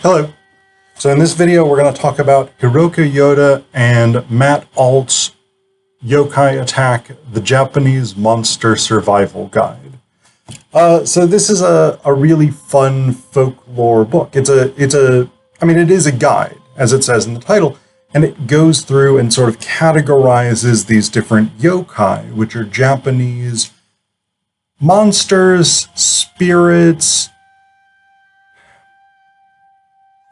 Hello. So in this video, we're going to talk about Hiroko Yoda and Matt Alt's Yokai Attack, the Japanese Monster Survival Guide. So this is a really fun folklore book. It is a guide, as it says in the title, and it goes through and sort of categorizes these different yokai, which are Japanese monsters, spirits,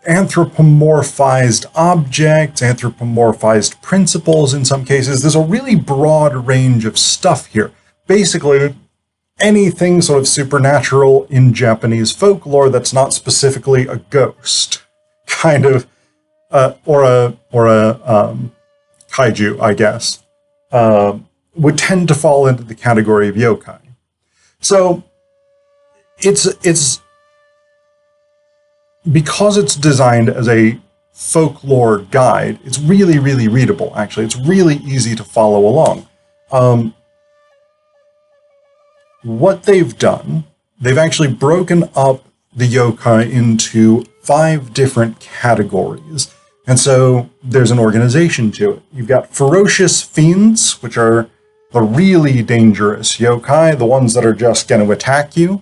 anthropomorphized objects, anthropomorphized principles in some cases. There's a really broad range of stuff here. Basically, anything sort of supernatural in Japanese folklore that's not specifically a ghost, kind of, or a kaiju, I guess, would tend to fall into the category of yokai. So it's because it's designed as a folklore guide, it's really, really readable, actually. It's really easy to follow along. What they've done, they've actually broken up the yokai into 5 different categories. And so there's an organization to it. You've got ferocious fiends, which are the really dangerous yokai, the ones that are just going to attack you.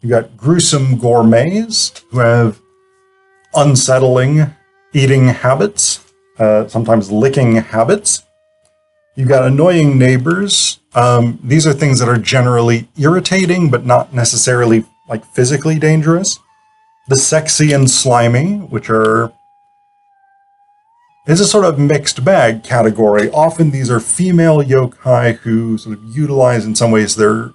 You've got gruesome gourmets who have unsettling eating habits, sometimes licking habits. You've got annoying neighbors. These are things that are generally irritating, but not necessarily like physically dangerous. The sexy and slimy, which is a sort of mixed bag category. Often these are female yokai who sort of utilize in some ways their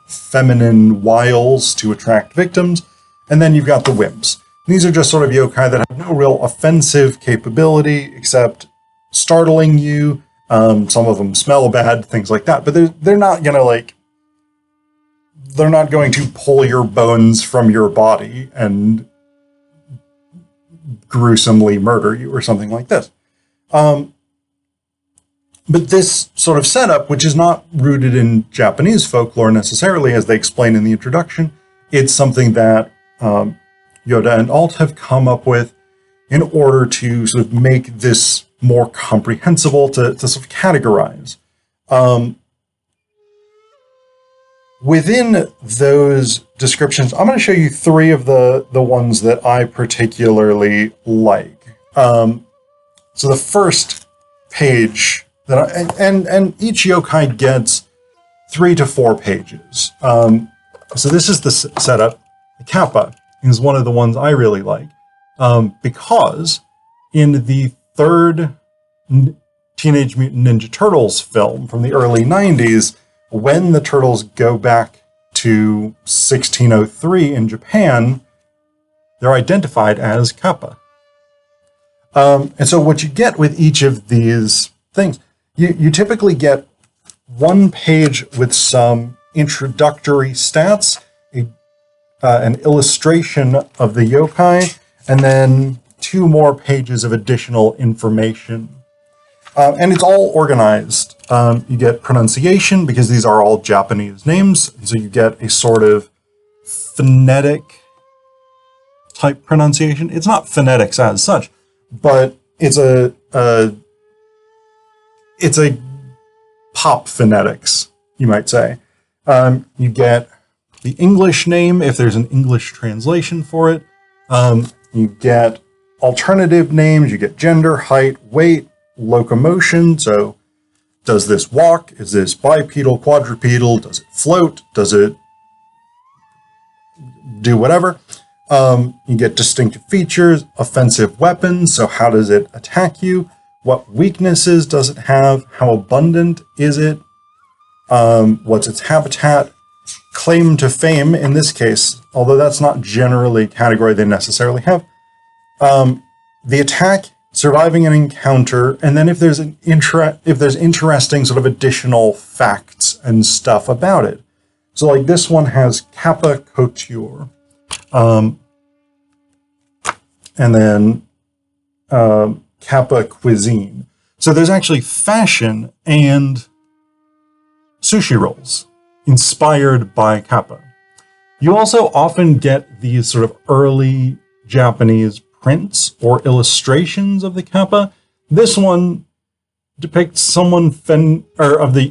feminine wiles to attract victims. And then you've got the wimps. These are just sort of yokai that have no real offensive capability except startling you. Some of them smell bad, things like that. But they're not going to pull your bones from your body and gruesomely murder you or something like this. But this sort of setup, which is not rooted in Japanese folklore necessarily, as they explain in the introduction, it's something that Yoda and Alt have come up with in order to sort of make this more comprehensible, to sort of categorize. Within those descriptions, I'm going to show you 3 of the ones that I particularly like. So the first page, and each yokai gets 3 to 4 pages. So this is the setup. The Kappa is one of the ones I really like, because in the 3rd Teenage Mutant Ninja Turtles film from the early 90s, when the Turtles go back to 1603 in Japan, they're identified as Kappa. And so what you get with each of these things, you typically get 1 page with some introductory stats, an illustration of the yokai, and then 2 more pages of additional information. And it's all organized. You get pronunciation, because these are all Japanese names, so you get a sort of phonetic type pronunciation. It's not phonetics as such, but it's a pop phonetics, you might say. You get the English name, if there's an English translation for it. You get alternative names, you get gender, height, weight, locomotion. So does this walk? Is this bipedal, quadrupedal? Does it float? Does it do whatever? You get distinctive features, offensive weapons. So how does it attack you? What weaknesses does it have? How abundant is it? What's its habitat? Claim to fame in this case, although that's not generally a category they necessarily have. The attack, surviving an encounter, and then if there's interesting sort of additional facts and stuff about it. So like this one has Kappa Couture, and then Kappa Cuisine. So there's actually fashion and sushi rolls inspired by Kappa. You also often get these sort of early Japanese prints or illustrations of the kappa. This one depicts someone of the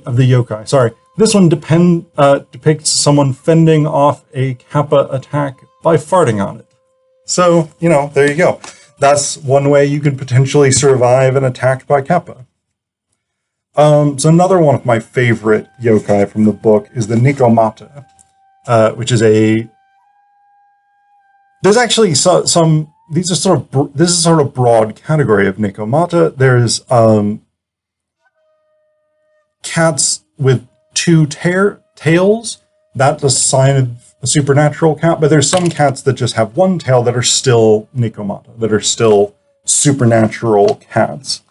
yokai. Sorry, this one depicts someone fending off a kappa attack by farting on it. So, you know, there you go. That's one way you could potentially survive an attack by kappa. So another one of my favorite yokai from the book is the Nikomata, which is there's actually some, this is sort of broad category of Nikomata. There's cats with two tails. That's a sign of a supernatural cat, but there's some cats that just have one tail that are still Nikomata, that are still supernatural cats.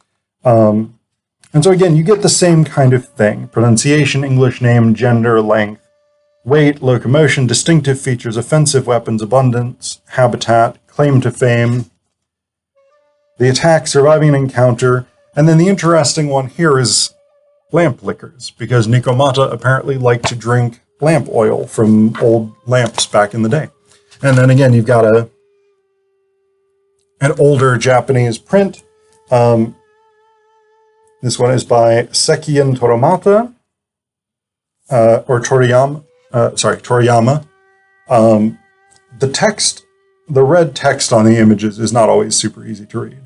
And so again, you get the same kind of thing. Pronunciation, English name, gender, length, weight, locomotion, distinctive features, offensive weapons, abundance, habitat, claim to fame, the attack, surviving an encounter, and then the interesting one here is lamp liquors, because Nikomata apparently like to drink lamp oil from old lamps back in the day. And then again, you've got an older Japanese print. This one is by Sekien Toromata, or Toriyama. Toriyama. The red text on the images is not always super easy to read.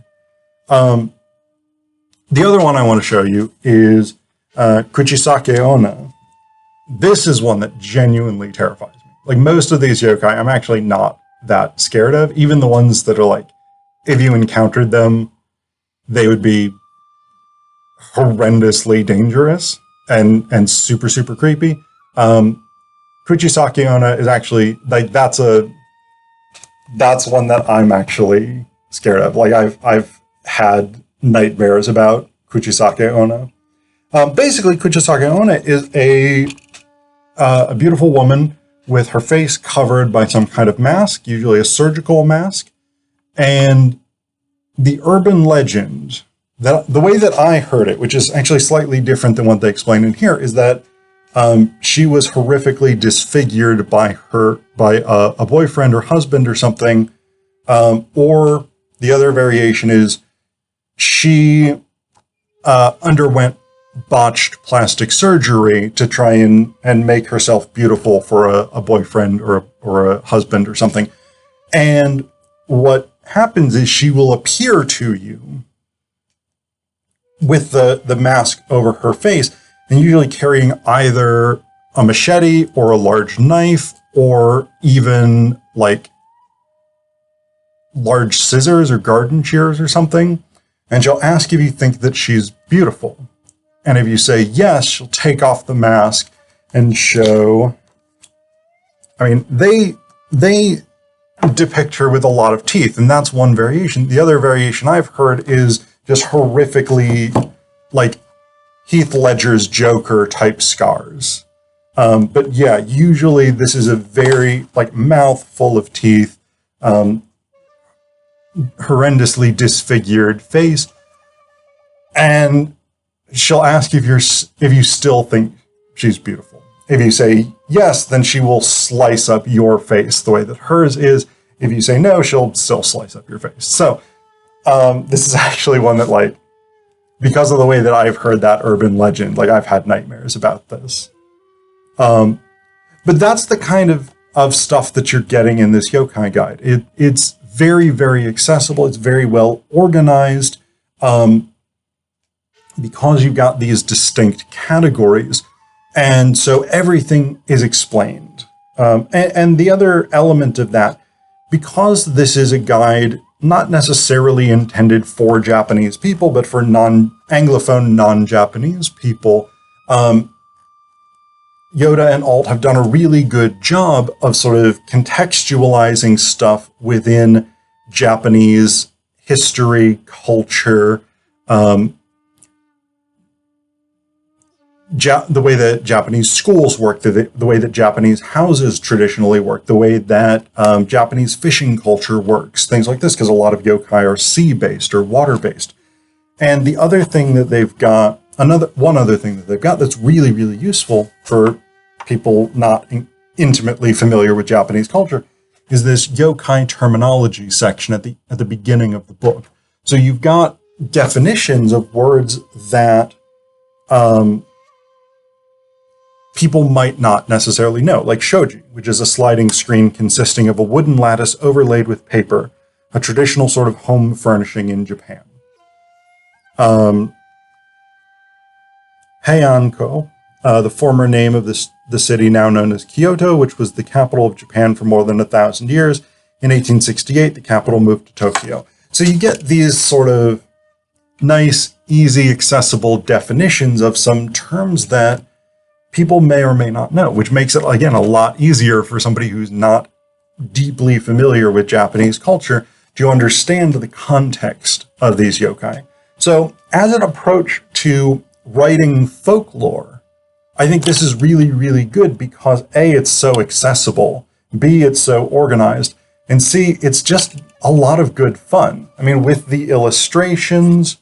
The other one I want to show you is Kuchisake Onna. This is one that genuinely terrifies me. Like most of these yokai, I'm actually not that scared of. Even the ones that are like, if you encountered them, they would be horrendously dangerous and super, super creepy. Kuchisake Onna is actually, like, that's one that I'm actually scared of. Like, I've had nightmares about Kuchisake Onna. Basically, Kuchisake Onna is a beautiful woman with her face covered by some kind of mask, usually a surgical mask. And the urban legend, that the way that I heard it, which is actually slightly different than what they explain in here, is that she was horrifically disfigured by a boyfriend or husband or something. Or the other variation is she underwent botched plastic surgery to try and make herself beautiful for a boyfriend or a husband or something. And what happens is she will appear to you with the mask over her face, and usually carrying either a machete or a large knife, or even like large scissors or garden shears or something. And she'll ask if you think that she's beautiful. And if you say yes, she'll take off the mask and show. I mean, they depict her with a lot of teeth, and that's one variation. The other variation I've heard is just horrifically, like Heath Ledger's Joker type scars. But yeah, usually this is a very, like, mouth full of teeth, horrendously disfigured face, and she'll ask if you still think she's beautiful. If you say yes, then she will slice up your face the way that hers is. If you say no, she'll still slice up your face. So this is actually one that, like, because of the way that I've heard that urban legend, like, I've had nightmares about this. But that's the kind of stuff that you're getting in this yokai guide. It's very, very accessible. It's very well organized. Because you've got these distinct categories, and so everything is explained. And the other element of that, because this is a guide not necessarily intended for Japanese people, but for Anglophone, non-Japanese people, Yoda and Alt have done a really good job of sort of contextualizing stuff within Japanese history, culture, the way that Japanese schools work, the way that Japanese houses traditionally work, the way that Japanese fishing culture works, things like this, because a lot of yokai are sea-based or water-based. And the other thing that they've got, one other thing that they've got that's really, really useful for people not intimately familiar with Japanese culture, is this yokai terminology section at the beginning of the book. So you've got definitions of words that people might not necessarily know, like shoji, which is a sliding screen consisting of a wooden lattice overlaid with paper, a traditional sort of home furnishing in Japan. Heianko, the former name of the city now known as Kyoto, which was the capital of Japan for more than 1,000 years. In 1868, the capital moved to Tokyo. So you get these sort of nice, easy, accessible definitions of some terms that people may or may not know, which makes it, again, a lot easier for somebody who's not deeply familiar with Japanese culture to understand the context of these yokai. So as an approach to writing folklore, I think this is really, really good because A, it's so accessible, B, it's so organized, and C, it's just a lot of good fun. I mean, with the illustrations,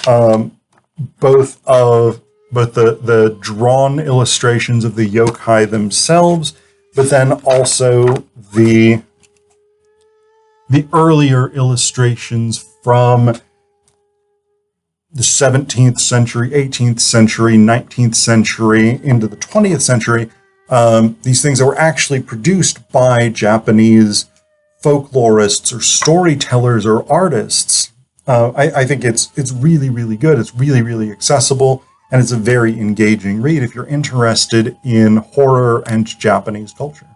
both the drawn illustrations of the yokai themselves, but then also the earlier illustrations from the 17th century, 18th century, 19th century, into the 20th century, these things that were actually produced by Japanese folklorists or storytellers or artists. I think it's really, really good. It's really, really accessible, and it's a very engaging read if you're interested in horror and Japanese culture.